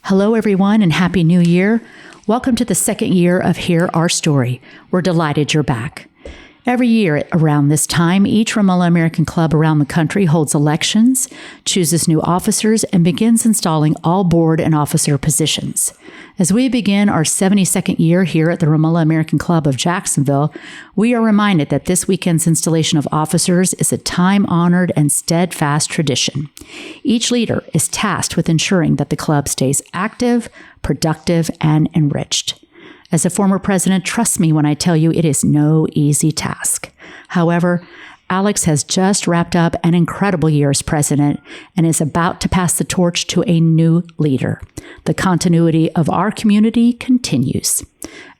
Hello, everyone, and Happy New Year. Welcome to the second year of Hear Our Story. We're delighted you're back. Every year around this time, each Raoaa American club around the country holds elections, chooses new officers, and begins installing all board and officer positions. As we begin our 72nd year here at the Raoaa American Club of Jacksonville, we are reminded that this weekend's installation of officers is a time-honored and steadfast tradition. Each leader is tasked with ensuring that the club stays active, productive, and enriched. As a former president, trust me when I tell you it is no easy task. However, Alex has just wrapped up an incredible year as president and is about to pass the torch to a new leader. The continuity of our community continues.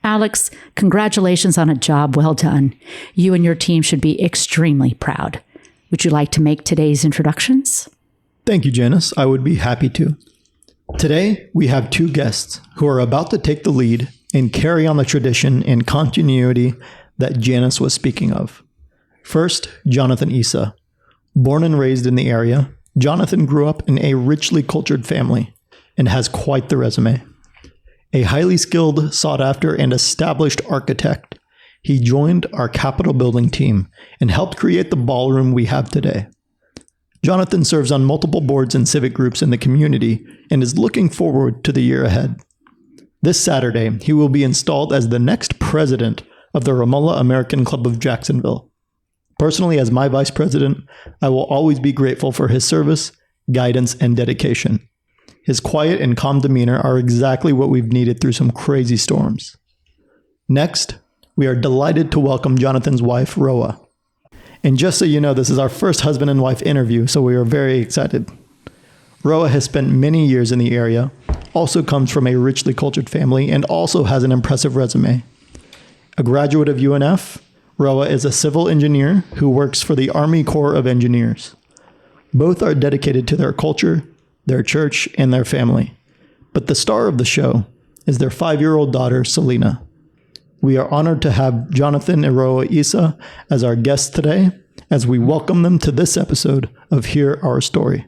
Alex, congratulations on a job well done. You and your team should be extremely proud. Would you like to make today's introductions? Thank you, Janice. I would be happy to. Today, we have two guests who are about to take the lead and carry on the tradition and continuity that Janice was speaking of. First, Jonathan Essa. Born and raised in the area, Jonathan grew up in a richly cultured family and has quite the resume. A highly skilled, sought-after, and established architect, he joined our Capitol building team and helped create the ballroom we have today. Jonathan serves on multiple boards and civic groups in the community and is looking forward to the year ahead. This Saturday, he will be installed as the next president of the Raoaa American Club of Jacksonville. Personally, as my vice president, I will always be grateful for his service, guidance, and dedication. His quiet and calm demeanor are exactly what we've needed through some crazy storms. Next, we are delighted to welcome Jonathan's wife, Raoaa. And just so you know, this is our first husband and wife interview, so we are very excited. Raoaa has spent many years in the area, also comes from a richly cultured family, and also has an impressive resume. A graduate of UNF, Raoaa is a civil engineer who works for the Army Corps of Engineers. Both are dedicated to their culture, their church, and their family. But the star of the show is their 5-year-old daughter, Selena. We are honored to have Jonathan and Raoaa Essa as our guests today, as we welcome them to this episode of Hear Our Story.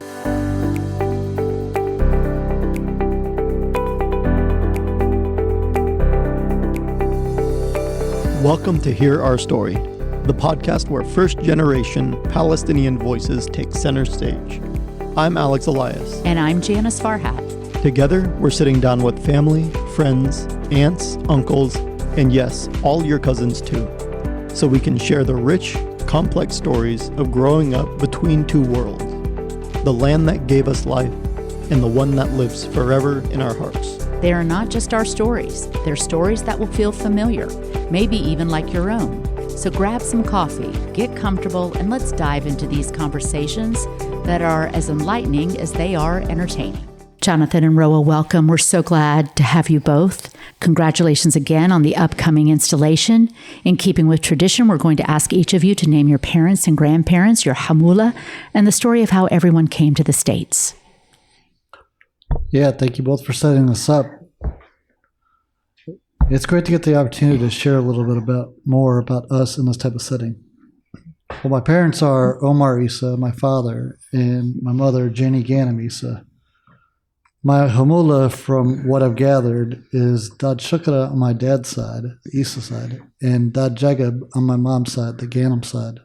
Welcome to Hear Our Story, the podcast where first-generation Palestinian voices take center stage. I'm Alex Elias. And I'm Janice Farhat. Together, we're sitting down with family, friends, aunts, uncles, and yes, all your cousins too, so we can share the rich, complex stories of growing up between two worlds, the land that gave us life and the one that lives forever in our hearts. They are not just our stories. They're stories that will feel familiar, maybe even like your own. So grab some coffee, get comfortable, and let's dive into these conversations that are as enlightening as they are entertaining. Jonathan and Raoaa, welcome. We're so glad to have you both. Congratulations again on the upcoming installation. In keeping with tradition, we're going to ask each of you to name your parents and grandparents, your hamula, and the story of how everyone came to the States. Yeah, thank you both for setting this up. It's great to get the opportunity to share a little bit more about us in this type of setting. Well, my parents are Omar Essa, my father, and my mother, Jenny Ganem Essa. My hamula, from what I've gathered, is Dad Shukra on my dad's side, the Essa side, and Dad Jagab on my mom's side, the Ganem side.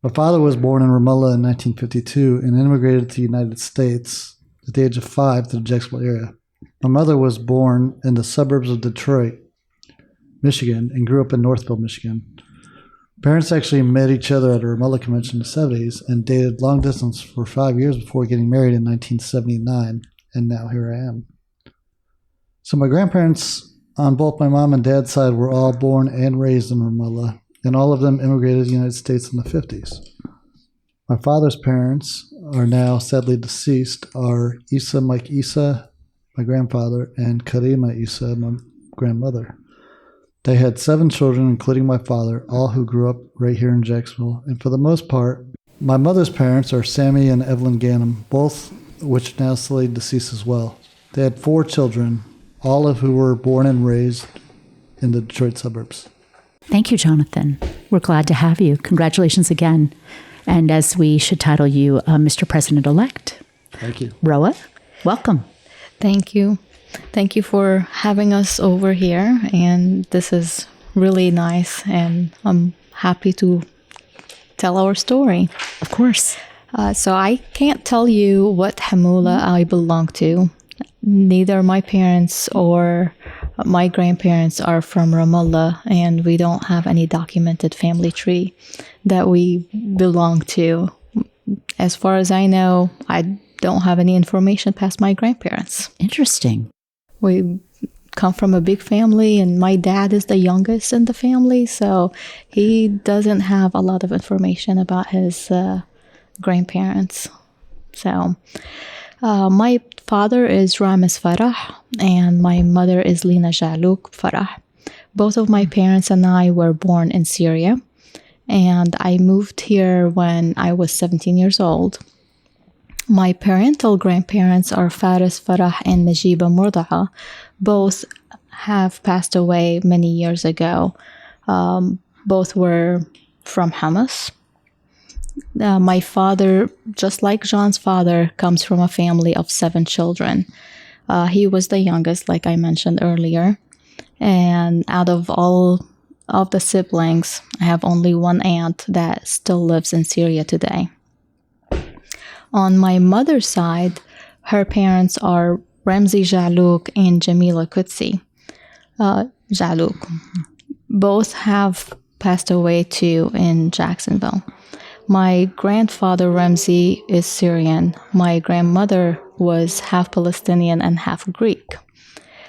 My father was born in Ramallah in 1952 and immigrated to the United States at the age of 5 to the Jacksonville area. My mother was born in the suburbs of Detroit, Michigan, and grew up in Northville, Michigan. Parents actually met each other at a Ramallah convention in the 70s and dated long distance for 5 years before getting married in 1979, and now here I am. So my grandparents on both my mom and dad's side were all born and raised in Ramallah, and all of them immigrated to the United States in the 50s. My father's parents are now sadly deceased, are Essa Mike Essa, my grandfather, and Karima Essa, my grandmother. They had 7 children, including my father, all who grew up right here in Jacksonville. And for the most part, my mother's parents are Sammy and Evelyn Ganem, both which now sadly deceased as well. They had 4 children, all of who were born and raised in the Detroit suburbs. Thank you, Jonathan. We're glad to have you. Congratulations again. And as we should title you, Mr. President-elect. Thank you. Raoaa, welcome. Thank you. Thank you for having us over here. And this is really nice. And I'm happy to tell our story. Of course. So I can't tell you what Hamula I belong to. Neither my parents or my grandparents are from Ramallah, and we don't have any documented family tree that we belong to. As far as I know, I don't have any information past my grandparents. Interesting. We come from a big family, and my dad is the youngest in the family, so he doesn't have a lot of information about his grandparents. So my father is Ramis Farah, and my mother is Lina Jalouk Farah. Both of my parents and I were born in Syria, and I moved here when I was 17 years old. My parental grandparents are Faris Farah and Najiba Murda'a. Both have passed away many years ago. Both were from Hamas. My father, just like John's father, comes from a family of 7 children. He was the youngest, like I mentioned earlier. And out of all of the siblings, I have only one aunt that still lives in Syria today. On my mother's side, her parents are Ramzi Jalouk and Jamila Qudsi Jalouk. Both have passed away too in Jacksonville. My grandfather, Ramzi, is Syrian. My grandmother was half Palestinian and half Greek.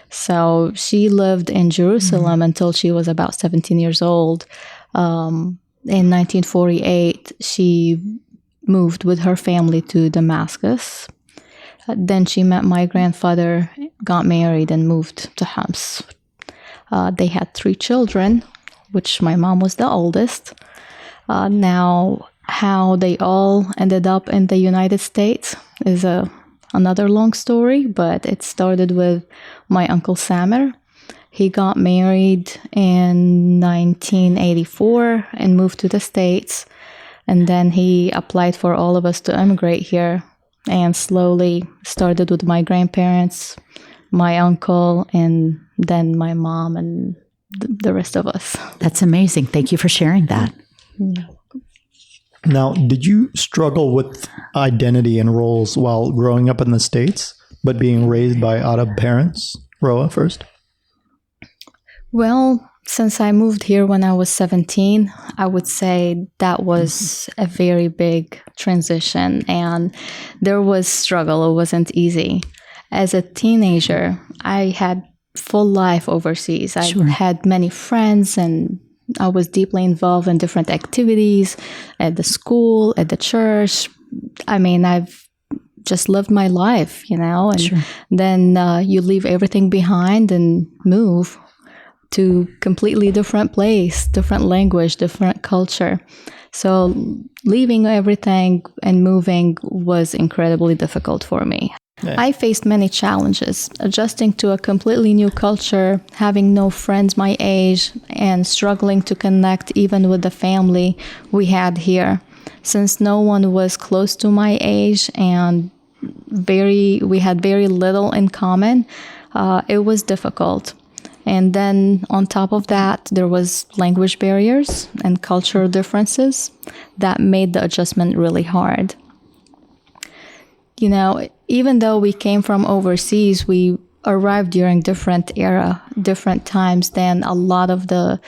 So she lived in Jerusalem until she was about 17 years old. In 1948, she moved with her family to Damascus. Then she met my grandfather, got married, and moved to Homs. They had 3 children, which my mom was the oldest. Now, how they all ended up in the United States is another long story, but it started with my Uncle Samer. He got married in 1984 and moved to the States. And then he applied for all of us to immigrate here, and slowly started with my grandparents, my uncle, and then my mom and the rest of us. That's amazing. Thank you for sharing that. Now, did you struggle with identity and roles while growing up in the States, but being raised by Arab parents? Raoaa first. Well, since I moved here when I was 17, I would say that was a very big transition, and there was struggle. It wasn't easy. As a teenager, I had full life overseas. I had many friends, and I was deeply involved in different activities at the school, at the church. I mean, I've just lived my life, and then you leave everything behind and move to completely different place, different language, different culture. So leaving everything and moving was incredibly difficult for me. Yeah. I faced many challenges, adjusting to a completely new culture, having no friends my age, and struggling to connect even with the family we had here. Since no one was close to my age and we had very little in common, it was difficult. And then on top of that, there was language barriers and cultural differences that made the adjustment really hard. Even though we came from overseas, we arrived during different times than a lot of the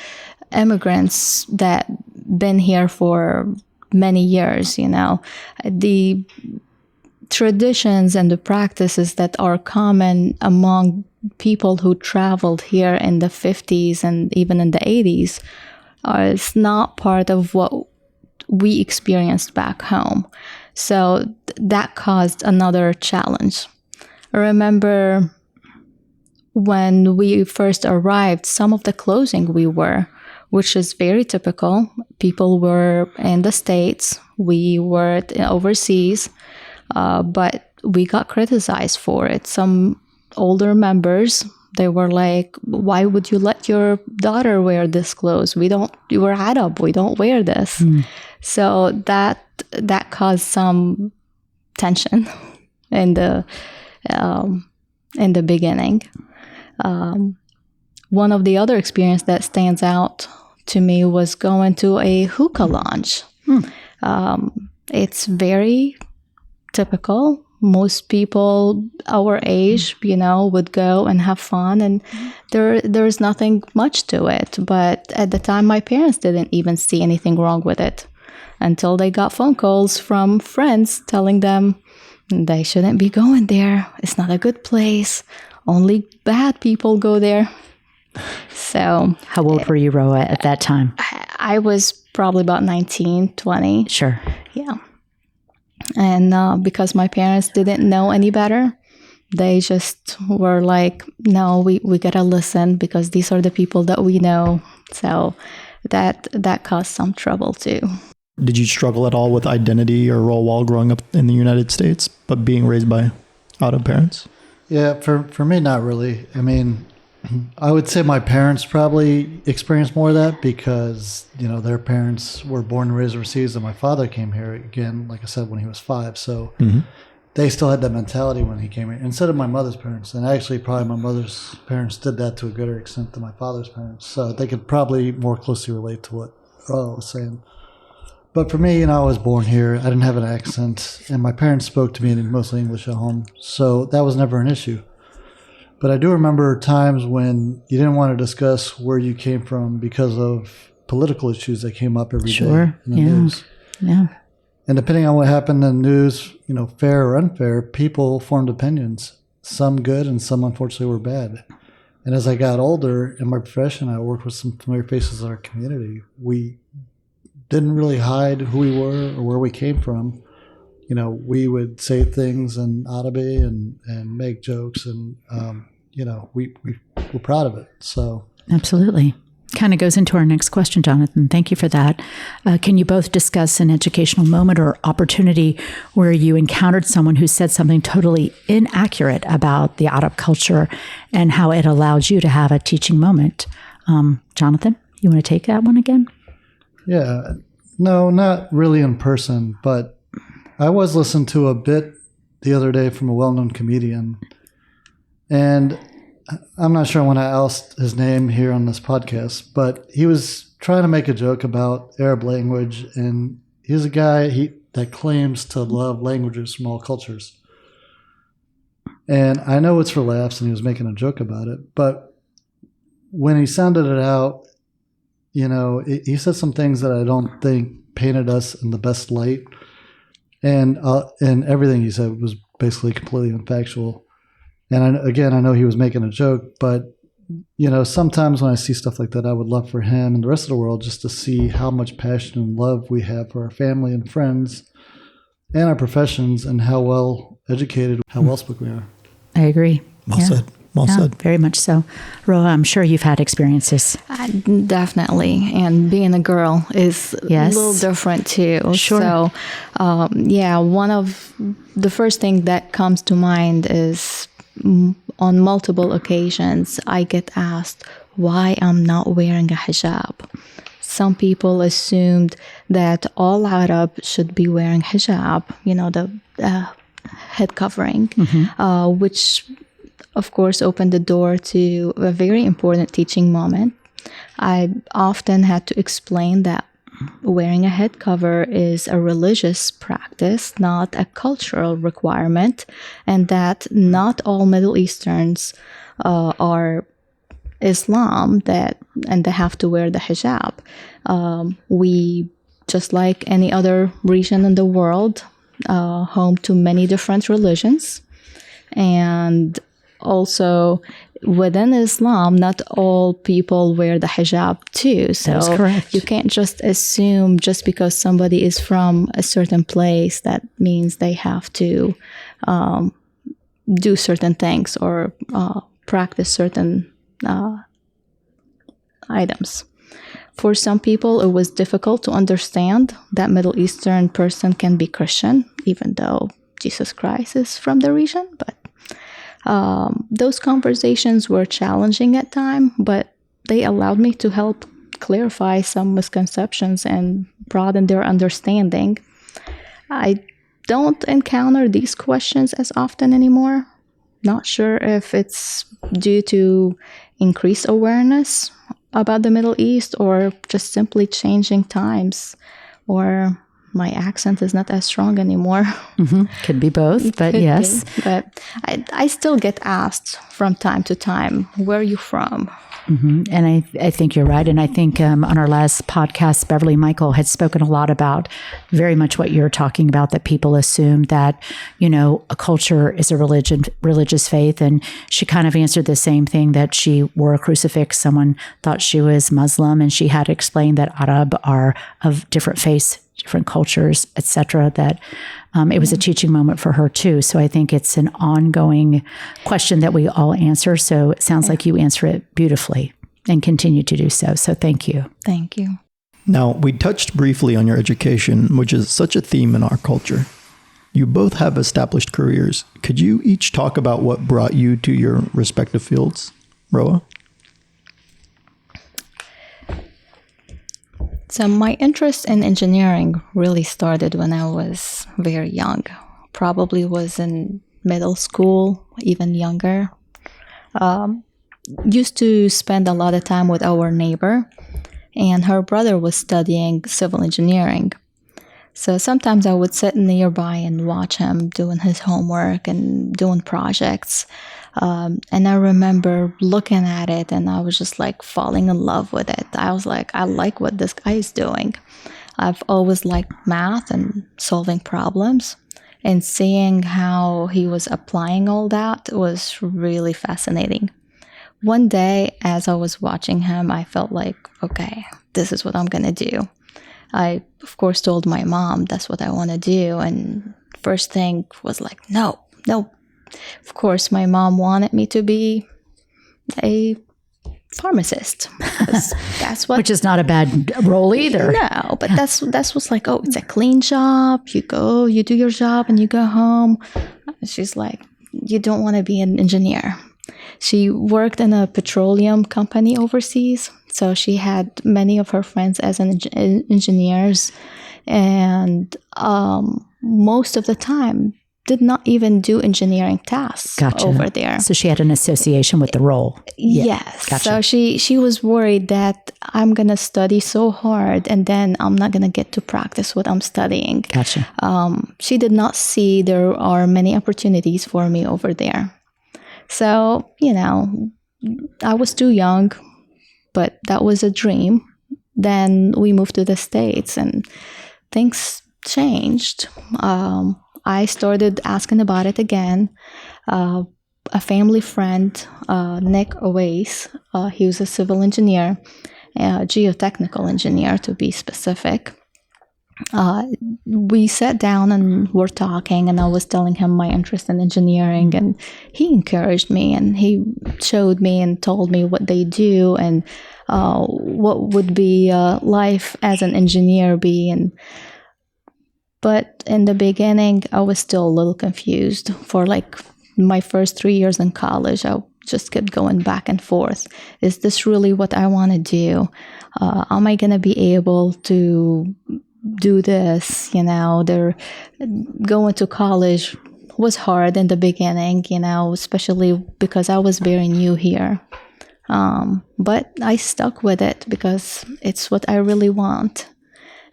immigrants that been here for many years. The traditions and the practices that are common among people who traveled here in the 50s and even in the 80s is not part of what we experienced back home. So that caused another challenge. I remember when we first arrived, some of the clothing we wore, which is very typical. People were in the States, we were overseas, but we got criticized for it. Some older members, they were like, why would you let your daughter wear this clothes? We're Arab, we don't wear this. So that caused some tension in in the beginning. One of the other experience that stands out to me was going to a hookah lounge. It's very typical. Most people our age, would go and have fun, and there's nothing much to it. But at the time, my parents didn't even see anything wrong with it until they got phone calls from friends telling them they shouldn't be going there. It's not a good place. Only bad people go there. So, how old were you, Raoaa, at that time? I was probably about 19, 20. Sure. Yeah. And because my parents didn't know any better, they just were like, no, we got to listen because these are the people that we know. So that caused some trouble too. Did you struggle at all with identity or role while growing up in the United States, but being raised by out-of parents? Yeah, for me, not really. I mean, I would say my parents probably experienced more of that because, their parents were born and raised overseas, and my father came here again, like I said, when he was 5. So they still had that mentality when he came here, instead of my mother's parents. And actually, probably my mother's parents did that to a greater extent than my father's parents. So they could probably more closely relate to what Raoaa was saying. But for me, I was born here. I didn't have an accent, and my parents spoke to me in mostly English at home. So that was never an issue. But I do remember times when you didn't want to discuss where you came from because of political issues that came up every day in the news. Yeah. And depending on what happened in the news, fair or unfair, people formed opinions. Some good and some unfortunately were bad. And as I got older in my profession, I worked with some familiar faces in our community. We didn't really hide who we were or where we came from. We would say things in Ottaby and make jokes, and we're proud of it. So absolutely. Kind of goes into our next question, Jonathan. Thank you for that. Can you both discuss an educational moment or opportunity where you encountered someone who said something totally inaccurate about the Arab culture and how it allowed you to have a teaching moment? Jonathan, you want to take that one again? Yeah. No, not really in person, but I was listening to a bit the other day from a well-known comedian, and I'm not sure I want to oust his name here on this podcast, but he was trying to make a joke about Arab language, and he's a guy that claims to love languages from all cultures. And I know it's for laughs, and he was making a joke about it, but when he sounded it out, he said some things that I don't think painted us in the best light. And everything he said was basically completely unfactual. And I know he was making a joke, but, sometimes when I see stuff like that, I would love for him and the rest of the world just to see how much passion and love we have for our family and friends and our professions and how well educated, how well spoken we are. I agree. Well said. Well said. Very much so. Raoaa, I'm sure you've had experiences. Definitely. And being a girl is a little different too. Sure. So, one of the first thing that comes to mind is on multiple occasions, I get asked why I'm not wearing a hijab. Some people assumed that all Arab should be wearing hijab, the head covering, which of course, opened the door to a very important teaching moment. I often had to explain that wearing a head cover is a religious practice, not a cultural requirement, and that not all Middle Easterns are Islam and they have to wear the hijab. We, just like any other region in the world, home to many different religions, and also, within Islam, not all people wear the hijab too. So that's correct. You can't just assume just because somebody is from a certain place that means they have to do certain things or practice certain items. For some people, it was difficult to understand that Middle Eastern person can be Christian, even though Jesus Christ is from the region, but those conversations were challenging at times, but they allowed me to help clarify some misconceptions and broaden their understanding. I don't encounter these questions as often anymore. not sure if it's due to increased awareness about the Middle East or just simply changing times, or my accent is not as strong anymore. Could be both, but Could yes. be. But I still get asked from time to time, where are you from? And I think you're right. And I think on our last podcast, Beverly Michael had spoken a lot about very much what you're talking about, that people assume that, a culture is a religious faith. And she kind of answered the same thing, that she wore a crucifix. Someone thought she was Muslim, and she had explained that Arab are of different faiths, different cultures, etc. That it was a teaching moment for her too. So I think it's an ongoing question that we all answer. So it sounds like you answer it beautifully and continue to do so. So thank you. Thank you. Now, we touched briefly on your education, which is such a theme in our culture. You both have established careers. Could you each talk about what brought you to your respective fields? Raoaa? So my interest in engineering really started when I was very young. Probably was in middle school, even younger. Used to spend a lot of time with our neighbor, and her brother was studying civil engineering. So sometimes I would sit nearby and watch him doing his homework and doing projects. And I remember looking at it, and I was just like falling in love with it. I was like, I like what this guy is doing. I've always liked math and solving problems, and seeing how he was applying all that was really fascinating. One day, as I was watching him, I felt like, okay, this is what I'm going to do. I, of course, told my mom that's what I want to do. And first thing was like, no. Of course, my mom wanted me to be a pharmacist. That's what, Which is not a bad role either. no, but that's was like, oh, it's a clean job. You go, you do your job, and you go home. She's like, you don't want to be an engineer. She worked in a petroleum company overseas, so she had many of her friends as engineers, and most of the time did not even do engineering tasks over there. So she had an association with the role. Yes. Gotcha. So she was worried that I'm going to study so hard and then I'm not going to get to practice what I'm studying. Gotcha. She did not see there are many opportunities for me over there. So, I was too young, but that was a dream. Then we moved to the States and things changed. I started asking about it again. A family friend, Nick Elias, he was a civil engineer, a geotechnical engineer to be specific. We sat down and were talking, and I was telling him my interest in engineering, and he encouraged me, and he showed me and told me what they do and what would be life as an engineer be. But in the beginning, I was still a little confused. For like my first 3 years in college, I just kept going back and forth. Is this really what I want to do? Am I going to be able to do this? Going to college was hard in the beginning, especially because I was very new here. But I stuck with it because it's what I really want.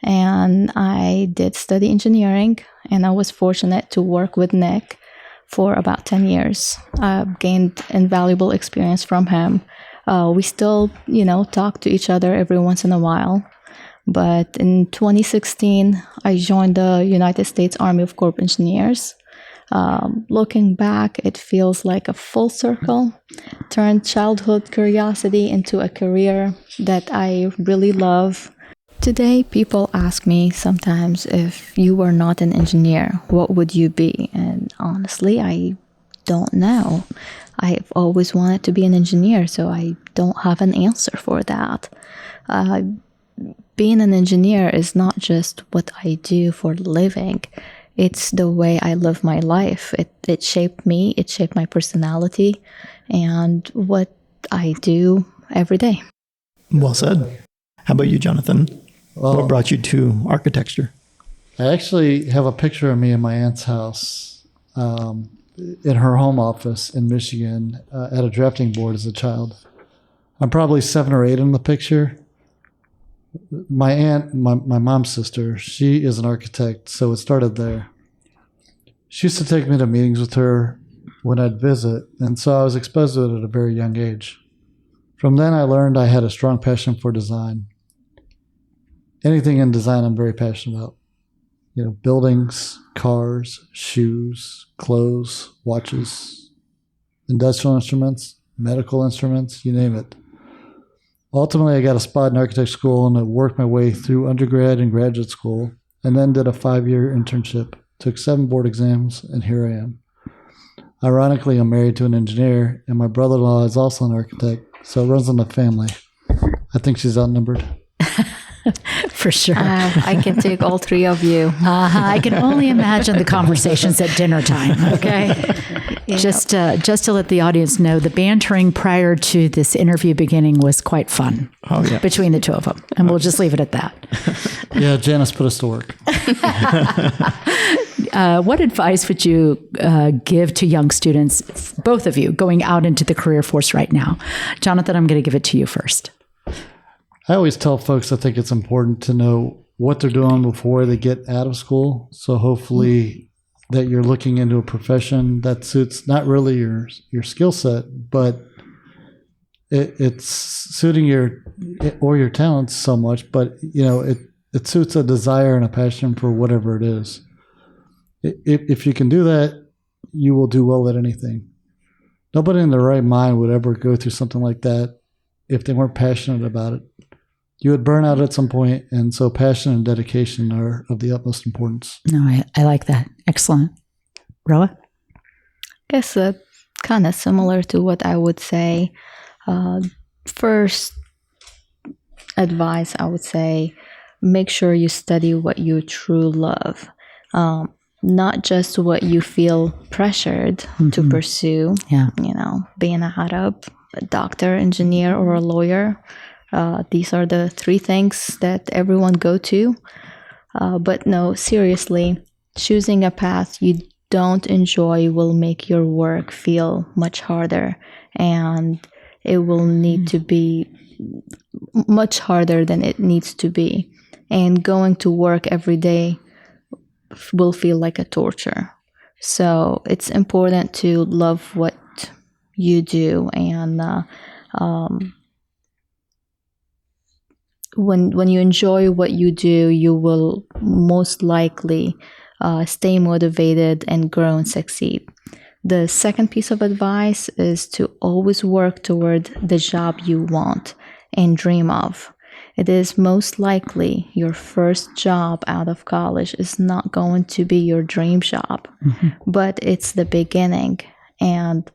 And I did study engineering, and I was fortunate to work with Nick for about 10 years. I gained invaluable experience from him. We still, talk to each other every once in a while. But in 2016, I joined the United States Army of Corps of Engineers. Looking back, it feels like a full circle, turned childhood curiosity into a career that I really love. Today, people ask me sometimes, if you were not an engineer, what would you be? And honestly, I don't know. I've always wanted to be an engineer, so I don't have an answer for that. Being an engineer is not just what I do for a living. It's the way I live my life. It shaped me, it shaped my personality, and what I do every day. Well said. How about you, Jonathan? What brought you to architecture? I actually have a picture of me in my aunt's house. in her home office in Michigan at a drafting board as a child. I'm probably 7 or 8 in the picture. My aunt, my mom's sister, she is an architect, so it started there. She used to take me to meetings with her when I'd visit, and so I was exposed to it at a very young age. From then, I learned I had a strong passion for design. Anything in design I'm very passionate about. You know, buildings, cars, shoes, clothes, watches, industrial instruments, medical instruments, you name it. Ultimately, I got a spot in architect school and I worked my way through undergrad and graduate school, and then did a 5-year internship, took 7 board exams, and here I am. Ironically, I'm married to an engineer, and my brother-in-law is also an architect, so it runs in the family. I think she's outnumbered. For sure. I can take all 3 of you. I can only imagine the conversations at dinner time. Okay. Yeah. Just to let the audience know, the bantering prior to this interview beginning was quite fun. Oh, yeah. Between the 2 of them. And we'll just leave it at that. Yeah, Janice put us to work. What advice would you give to young students, both of you, going out into the career force right now? Jonathan, I'm going to give it to you first. I always tell folks I think it's important to know what they're doing before they get out of school. So hopefully that you're looking into a profession that suits not really your skill set, but it's suiting your talents so much, but you know, it suits a desire and a passion for whatever it is. If you can do that, you will do well at anything. Nobody in their right mind would ever go through something like that if they weren't passionate about it. You would burn out at some point, and so passion and dedication are of the utmost importance. No, I like that. Excellent. Raoaa? I guess kind of similar to what I would say. First advice, I would say, make sure you study what you truly love. Not just what you feel pressured to pursue. Yeah. You know, being a Arab, a doctor, engineer, or a lawyer. These are the 3 things that everyone go to. But no, seriously, choosing a path you don't enjoy will make your work feel much harder, and it will need to be much harder than it needs to be. And going to work every day will feel like a torture. So it's important to love what you do, and when you enjoy what you do, you will most likely stay motivated and grow and succeed. The second piece of advice is to always work toward the job you want and dream of. It is most likely your first job out of college is not going to be your dream job, but it's the beginning, and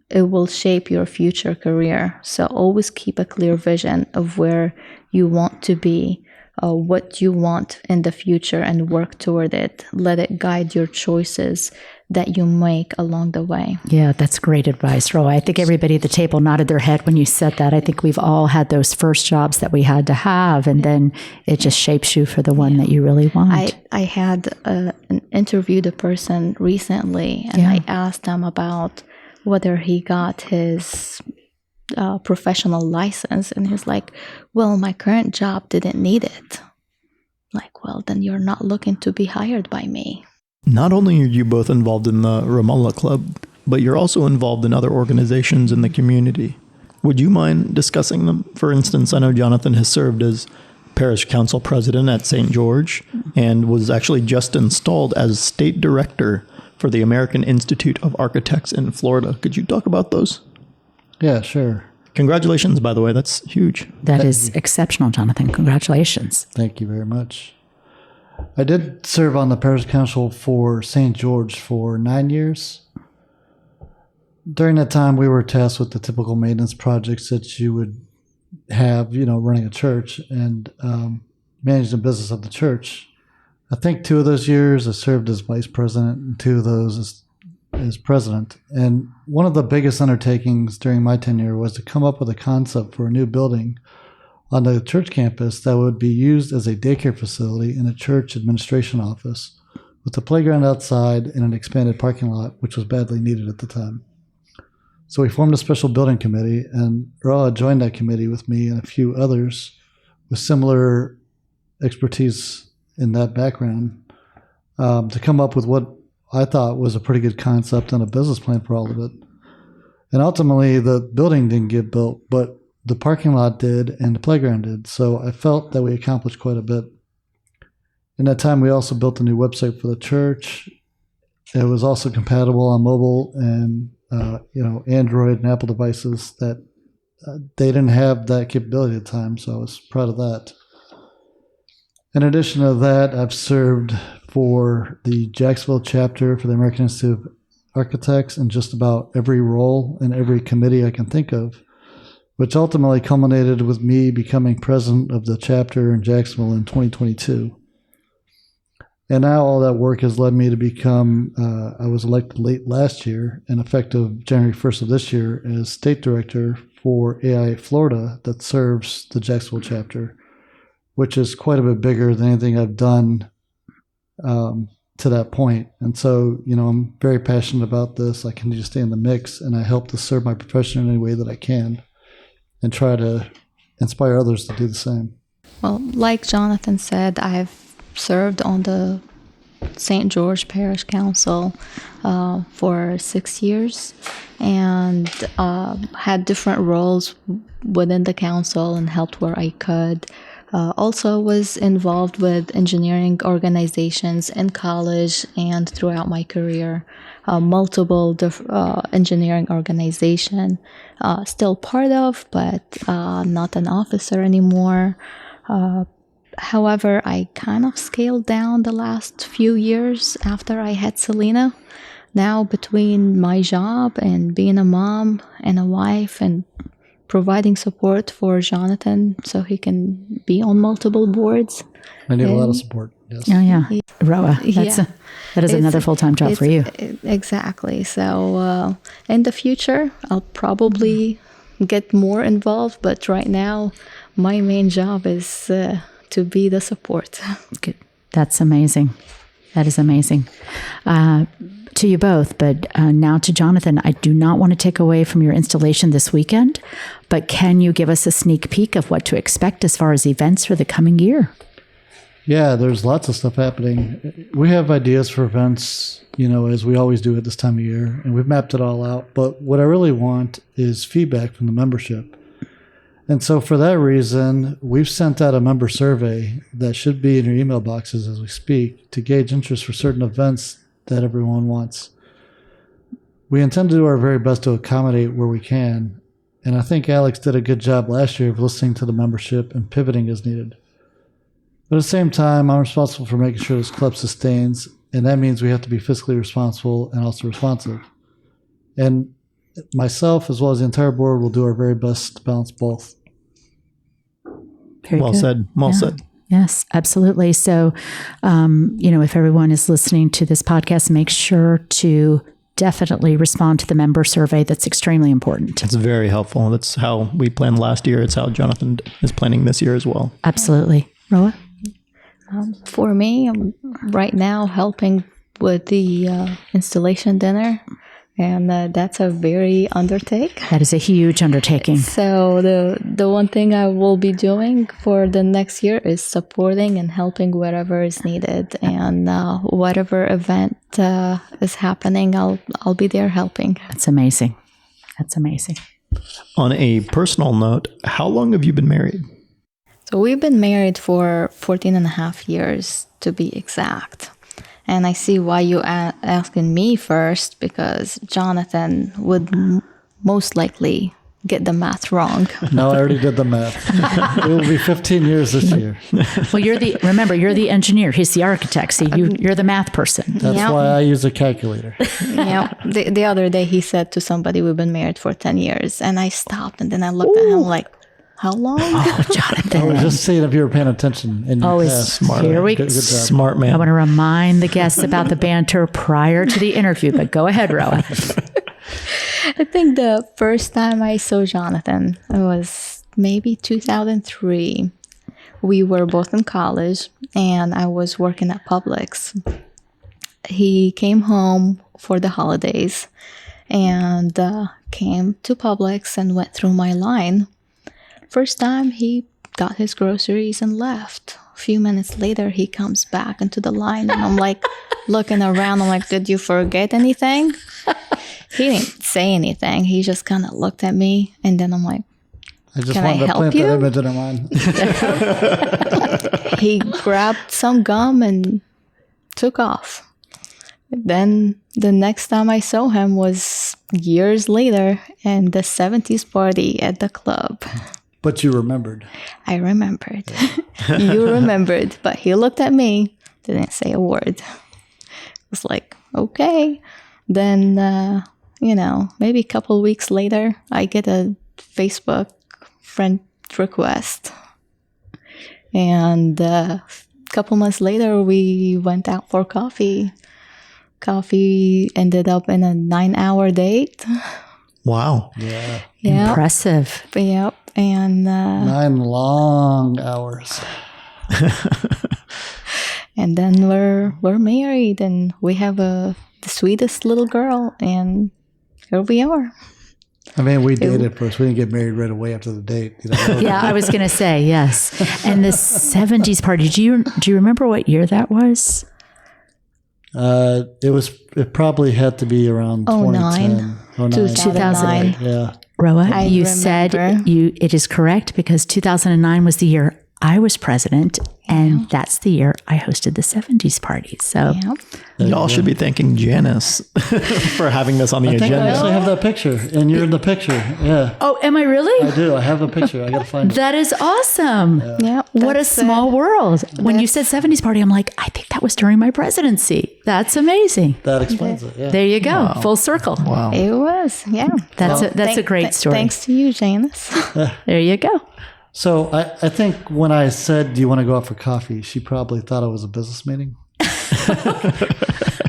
it will shape your future career. So always keep a clear vision of where you want to be, what you want in the future, and work toward it. Let it guide your choices that you make along the way. Yeah, that's great advice, Raoaa. I think everybody at the table nodded their head when you said that. I think we've all had those first jobs that we had to have, and then it just shapes you for the one that you really want. I had interviewed a person recently, and I asked him about whether he got his professional license, and he's like, well, my current job didn't need it. Like, well, then you're not looking to be hired by me. Not only are you both involved in the Ramallah Club, but you're also involved in other organizations in the community. Would you mind discussing them? For instance, I know Jonathan has served as parish council president at St. George and was actually just installed as state director for the American Institute of Architects in Florida. Could you talk about those? Yeah, sure. Congratulations, by the way. That's huge. That is exceptional, Jonathan. Congratulations. Thank you very much. I did serve on the parish council for St. George for 9 years. During that time, we were tasked with the typical maintenance projects that you would have, you know, running a church and managing the business of the church. I think 2 of those years I served as vice president and 2 of those as president. And one of the biggest undertakings during my tenure was to come up with a concept for a new building on the church campus that would be used as a daycare facility and a church administration office with a playground outside and an expanded parking lot, which was badly needed at the time. So we formed a special building committee, and Raoaa joined that committee with me and a few others with similar expertise in that background to come up with what I thought was a pretty good concept and a business plan for all of it. And ultimately, the building didn't get built, but the parking lot did and the playground did. So I felt that we accomplished quite a bit. In that time, we also built a new website for the church. It was also compatible on mobile and Android and Apple devices that they didn't have that capability at the time. So I was proud of that. In addition to that, I've served for the Jacksonville chapter for the American Institute of Architects in just about every role and every committee I can think of, which ultimately culminated with me becoming president of the chapter in Jacksonville in 2022. And now all that work has led me to become, I was elected late last year and effective January 1st of this year as state director for AI Florida that serves the Jacksonville chapter, which is quite a bit bigger than anything I've done to that point. And so, I'm very passionate about this. I continue to stay in the mix, and I help to serve my profession in any way that I can and try to inspire others to do the same. Well, like Jonathan said, I've served on the St. George Parish Council for 6 years and had different roles within the council and helped where I could. Also was involved with engineering organizations in college and throughout my career, multiple engineering organization, still part of, but not an officer anymore. However, I kind of scaled down the last few years after I had Selena. Now between my job and being a mom and a wife and providing support for Jonathan so he can be on multiple boards. I need a lot of support. Yes. Oh, yeah. Raoaa, that is another full-time job for you. Exactly. So in the future, I'll probably get more involved, but right now, my main job is to be the support. Good. That's amazing. That is amazing. To you both, but now to Jonathan, I do not want to take away from your installation this weekend, but can you give us a sneak peek of what to expect as far as events for the coming year? Yeah, there's lots of stuff happening. We have ideas for events, as we always do at this time of year, and we've mapped it all out. But what I really want is feedback from the membership. And so for that reason, we've sent out a member survey that should be in your email boxes as we speak to gauge interest for certain events that everyone wants. We intend to do our very best to accommodate where we can, and I think Alex did a good job last year of listening to the membership and pivoting as needed. But at the same time, I'm responsible for making sure this club sustains, and that means we have to be fiscally responsible and also responsive. And myself, as well as the entire board, will do our very best to balance both. Very well good. said. Well said. Yes, absolutely. So, if everyone is listening to this podcast, make sure to definitely respond to the member survey. That's extremely important. It's very helpful. That's how we planned last year. It's how Jonathan is planning this year as well. Absolutely. Raoaa? For me, I'm right now helping with the installation dinner. And that's a very undertaking. That is a huge undertaking. So the one thing I will be doing for the next year is supporting and helping wherever is needed, and whatever event is happening, I'll be there helping. That's amazing. That's amazing. On a personal note, how long have you been married? So we've been married for 14 and a half years, to be exact. And I see why you asking me first, because Jonathan would most likely get the math wrong. No, I already did the math. It will be 15 years this year. Well, you're the engineer. He's the architect. So you're the math person. That's why I use a calculator. Yeah. The other day he said to somebody, we've been married for 10 years. And I stopped and then I looked at him like, how long? Oh, Jonathan. I was just seeing if you were paying attention. Smart. Here we go. Good job. Smart man. I want to remind the guests about the banter prior to the interview, but go ahead, Raoaa. I think the first time I saw Jonathan, it was maybe 2003. We were both in college and I was working at Publix. he came home for the holidays and came to Publix and went through my line. First time he got his groceries and left. A few minutes later, he comes back into the line, and I'm like looking around. I'm like, did you forget anything? He didn't say anything. He just kind of looked at me, and then I'm like, I just can wanted I to help plant you? that image in her mind. He grabbed some gum and took off. Then the next time I saw him was years later in the 70s party at the club. But you remembered. I remembered. You remembered. But he looked at me, didn't say a word. It was like, okay. Then, maybe a couple weeks later, I get a Facebook friend request. And a couple months later, we went out for coffee. Coffee ended up in a 9-hour date. Wow. Yeah. Yeah. Impressive. Yep. And 9 long hours. and then we're married, and we have the sweetest little girl, and here we are. I mean, we dated first. We didn't get married right away after the date. Yeah, I was going to say, yes. And the 70s party, do you remember what year that was? It probably had to be around 09. 2010. 2009. Yeah. Roa, you remember. said it is correct because 2009 was the year I was president, and that's the year I hosted the 70s party. So Yep. Y'all should be thanking Janice for having this on the I think I agenda. actually have that picture, and you're in the picture. Yeah, Oh, am I really? I do. I have a picture. I got to find it. That is awesome. Yep. What a that's small it. world. When you said 70s party, I'm like, I think that was during my presidency. That's amazing. That explains it. Yeah. There you go. Full circle. Wow. It was, yeah. That's a great story. Thanks to you, Janice. There you go. So I think when I said, do you want to go out for coffee, she probably thought it was a business meeting.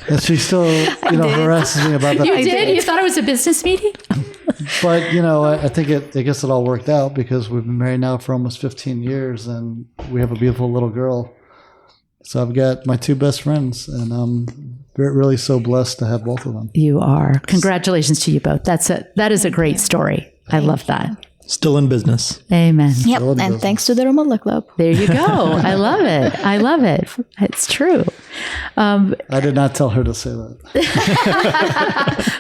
And she still, harasses me about that. You did? You thought it was a business meeting? But, I think I guess it all worked out because we've been married now for almost 15 years and we have a beautiful little girl. So I've got my 2 best friends, and I'm really so blessed to have both of them. You are. Congratulations to you both. That is a great story. I love that. Still in business. Amen. Yep. Still in And business. thanks to the Raoaa Club. There you go. I love it. I love it. It's true. I did not tell her to say that.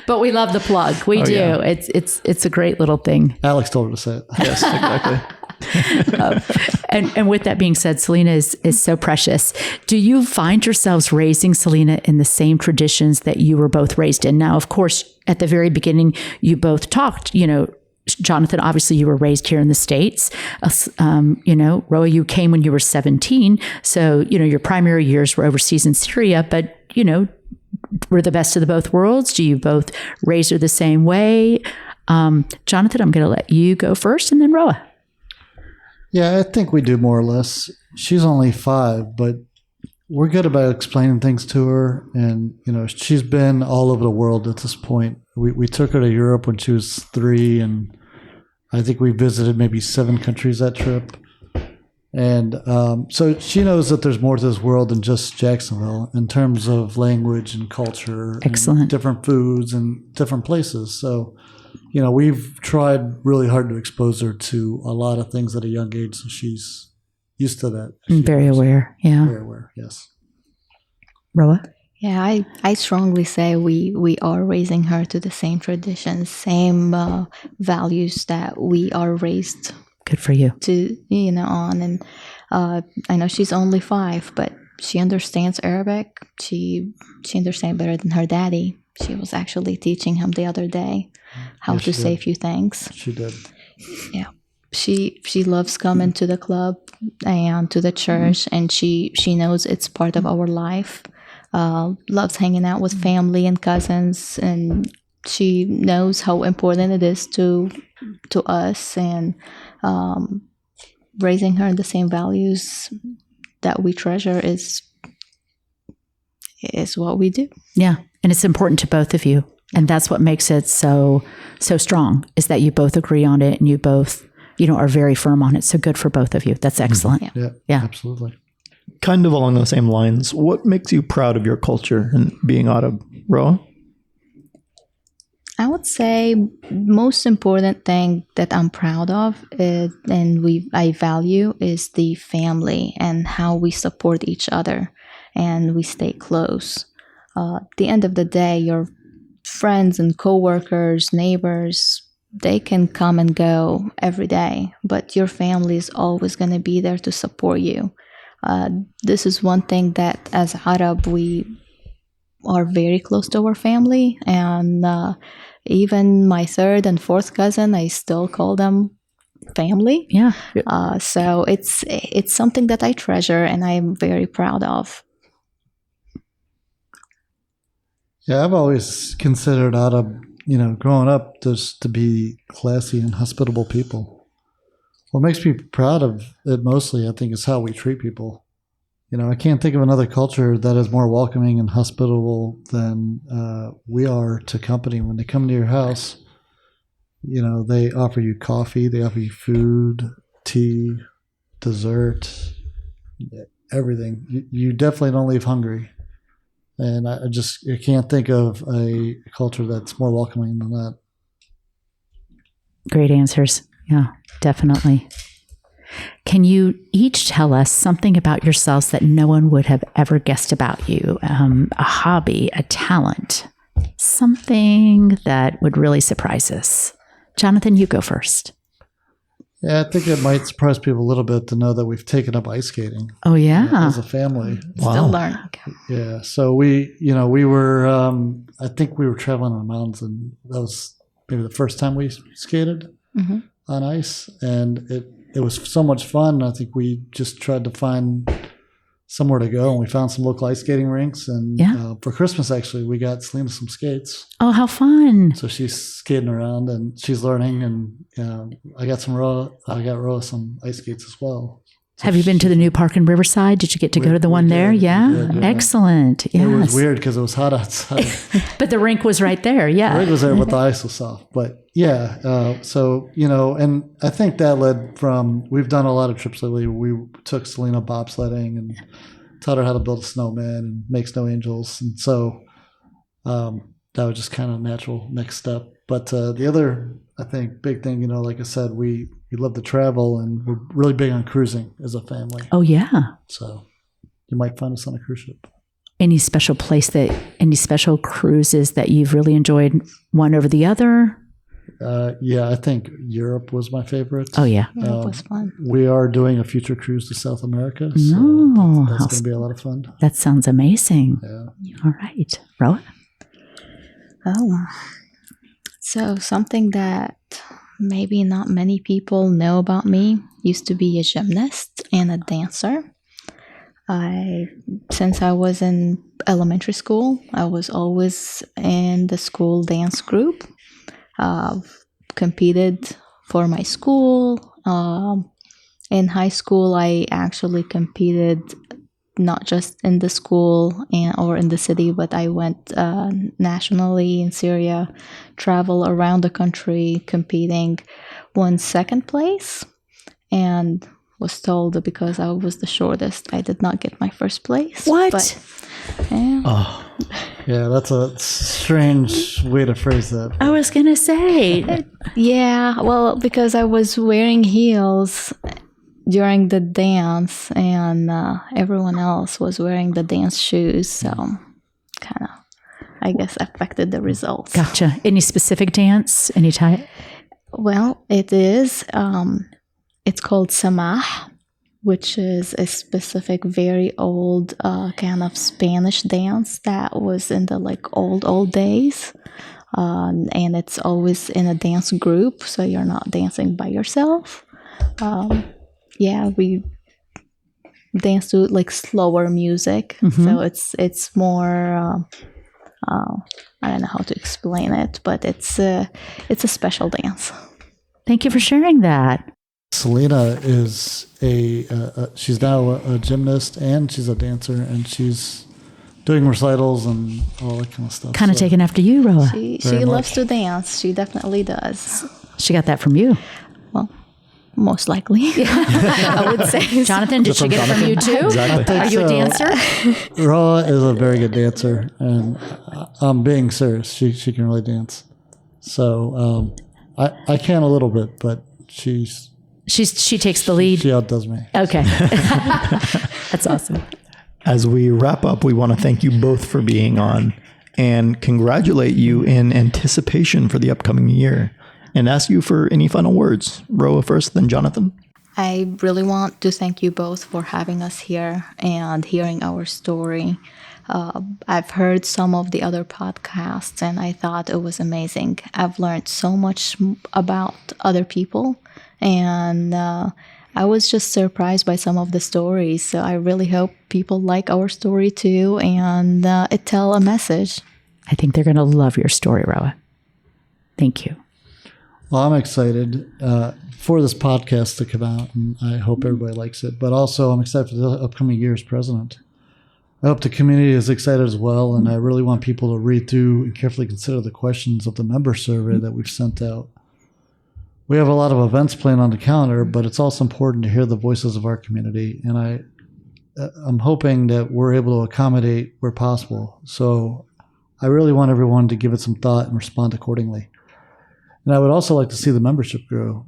But we love the plug. We do. yeah. It's a great little thing. Alex told her to say it. Yes, exactly. And with that being said, Selena is so precious. Do you find yourselves raising Selena in the same traditions that you were both raised in? Now, of course, at the very beginning, you both talked, Jonathan, obviously you were raised here in the States. Raoaa, you came when you were 17. So, your primary years were overseas in Syria, but, were the best of the both worlds? Do you both raise her the same way? Jonathan, I'm going to let you go first and then Raoaa. Yeah, I think we do more or less. She's only 5, but we're good about explaining things to her. And, she's been all over the world at this point. We took her to Europe when she was 3, and I think we visited maybe 7 countries that trip. And so she knows that there's more to this world than just Jacksonville in terms of language and culture. Excellent. And different foods and different places. So, we've tried really hard to expose her to a lot of things at a young age, so she's used to that. Very aware. Yeah. Very aware, yes. Raoaa? Yeah, I strongly say we are raising her to the same traditions, same values that we are raised Good for you. to, on. And I know she's only 5, but she understands Arabic. She understands better than her daddy. She was actually teaching him the other day how Yes, to she say a did. few things. She did. Yeah. She loves coming to the club and to the church, and she knows it's part of our life. Loves hanging out with family and cousins, and she knows how important it is to us, and raising her in the same values that we treasure is what we do. Yeah. And it's important to both of you. And that's what makes it so strong, is that you both agree on it and you both, are very firm on it. So good for both of you. That's excellent. Yeah. Yeah, Yeah. absolutely. Kind of along the same lines, what makes you proud of your culture and being Arab, Raoaa? I would say most important thing that I'm proud of I value is the family and how we support each other and we stay close. At the end of the day, your friends and coworkers, neighbors, they can come and go every day, but your family is always going to be there to support you. This is one thing that as Arab, we are very close to our family, and even my third and fourth cousin, I still call them family. Yeah. So it's something that I treasure and I'm very proud of. Yeah, I've always considered Arab, growing up, just to be classy and hospitable people. What makes me proud of it mostly, I think, is how we treat people. I can't think of another culture that is more welcoming and hospitable than we are to company. When they come to your house, they offer you coffee, they offer you food, tea, dessert, everything. You definitely don't leave hungry. And I can't think of a culture that's more welcoming than that. Great answers. Yeah, definitely. Can you each tell us something about yourselves that no one would have ever guessed about you? A hobby, a talent, something that would really surprise us. Jonathan, you go first. Yeah, I think it might surprise people a little bit to know that we've taken up ice skating. Oh, yeah. As a family. Still learning. Yeah. So we were, I think we were traveling in the mountains, and that was maybe the first time we skated on ice. And it was so much fun. I think we just tried to find somewhere to go, and we found some local ice skating rinks. And for Christmas, actually, we got Selena some skates. Oh, how fun. So she's skating around and she's learning, and I got Raoaa some ice skates as well. So have you been to the new park in Riverside? Did you get to go to the one there? Yeah. Excellent. Yes. It was weird because it was hot outside. But the rink was right there. Yeah. The rink was there, but the ice was soft. But yeah, so, and I think that led from, we've done a lot of trips lately. We took Selena bobsledding and taught her how to build a snowman and make snow angels. And so that was just kind of a natural next step. But the other, I think, big thing, like I said, we love to travel, and we're really big on cruising as a family. Oh, yeah. So you might find us on a cruise ship. Any special cruises that you've really enjoyed, one over the other? Yeah, I think Europe was my favorite. Oh, yeah. Europe was fun. We are doing a future cruise to South America. So that's going to be a lot of fun. That sounds amazing. Yeah. All right. Raoaa? Oh, so something that maybe not many people know about me, used to be a gymnast and a dancer. Since I was in elementary school, I was always in the school dance group. Competed for my school. In high school, I actually competed not just in the school or in the city, but I went nationally in Syria, travel around the country competing, won second place, and was told that because I was the shortest, I did not get my first place. What? But, yeah. Oh, yeah, that's a strange way to phrase that. I was going to say. Yeah, well, because I was wearing heels during the dance, and everyone else was wearing the dance shoes, so kind of, I guess, affected the results. Gotcha. Any specific dance? Any type? Well, it is. It's called Samah, which is a specific, very old kind of Spanish dance that was in the old days. And it's always in a dance group, so you're not dancing by yourself. Yeah, we dance to slower music, so it's more. I don't know how to explain it, but it's a special dance. Thank you for sharing that. Selena is she's now a gymnast, and she's a dancer, and she's doing recitals and all that kind of stuff. Kind of taken after you, Raoaa. She loves to dance. She definitely does. She got that from you. Well, Most likely. I would say. Jonathan, did she get it from you too? Exactly. Are you a dancer? Raoaa is a very good dancer, and I'm being serious. She can really dance. So I can a little bit, but she takes the lead. She outdoes me. Okay. That's awesome. As we wrap up, we want to thank you both for being on and congratulate you in anticipation for the upcoming year and ask you for any final words. Raoaa first, then Jonathan. I really want to thank you both for having us here and hearing our story. I've heard some of the other podcasts and I thought it was amazing. I've learned so much about other people, and I was just surprised by some of the stories. So I really hope people like our story too, and it tell a message. I think they're going to love your story, Raoaa. Thank you. Well, I'm excited for this podcast to come out, and I hope everybody likes it. But also, I'm excited for the upcoming year as president. I hope the community is excited as well, and I really want people to read through and carefully consider the questions of the member survey that we've sent out. We have a lot of events planned on the calendar, but it's also important to hear the voices of our community, and I'm hoping that we're able to accommodate where possible. So I really want everyone to give it some thought and respond accordingly. And I would also like to see the membership grow.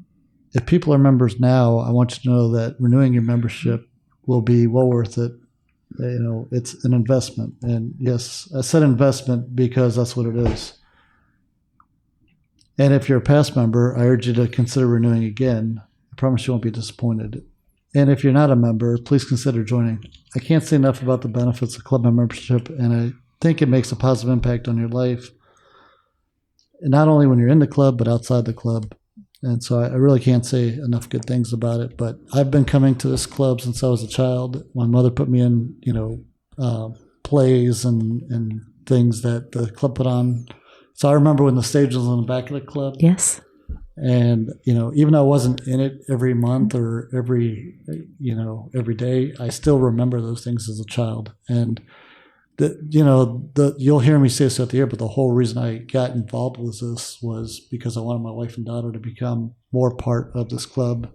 If people are members now, I want you to know that renewing your membership will be well worth it. You know, it's an investment. And yes, I said investment because that's what it is. And if you're a past member, I urge you to consider renewing again. I promise you won't be disappointed. And if you're not a member, please consider joining. I can't say enough about the benefits of club membership, and I think it makes a positive impact on your life. And not only when you're in the club, but outside the club. And so I really can't say enough good things about it. But I've been coming to this club since I was a child. My mother put me in, plays and things that the club put on. So I remember when the stage was on the back of the club. Yes. And, even though I wasn't in it every month or every day, I still remember those things as a child. And you'll hear me say this at the year, but the whole reason I got involved with this was because I wanted my wife and daughter to become more part of this club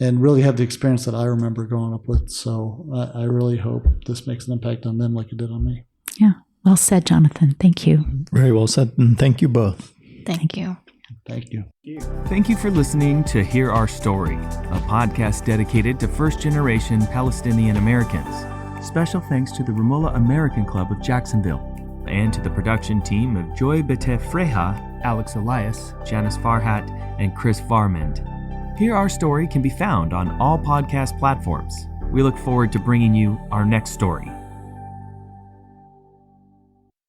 and really have the experience that I remember growing up with. So I really hope this makes an impact on them like it did on me. Yeah. Well said, Jonathan. Thank you. Very well said. And thank you both. Thank you. Thank you. Thank you for listening to Hear Our Story, a podcast dedicated to first-generation Palestinian Americans. Special thanks to the Raoaa American Club of Jacksonville and to the production team of Joy Bete Freja, Alex Elias, Janice Farhat, and Chris Varmond. Hear Our Story can be found on all podcast platforms. We look forward to bringing you our next story.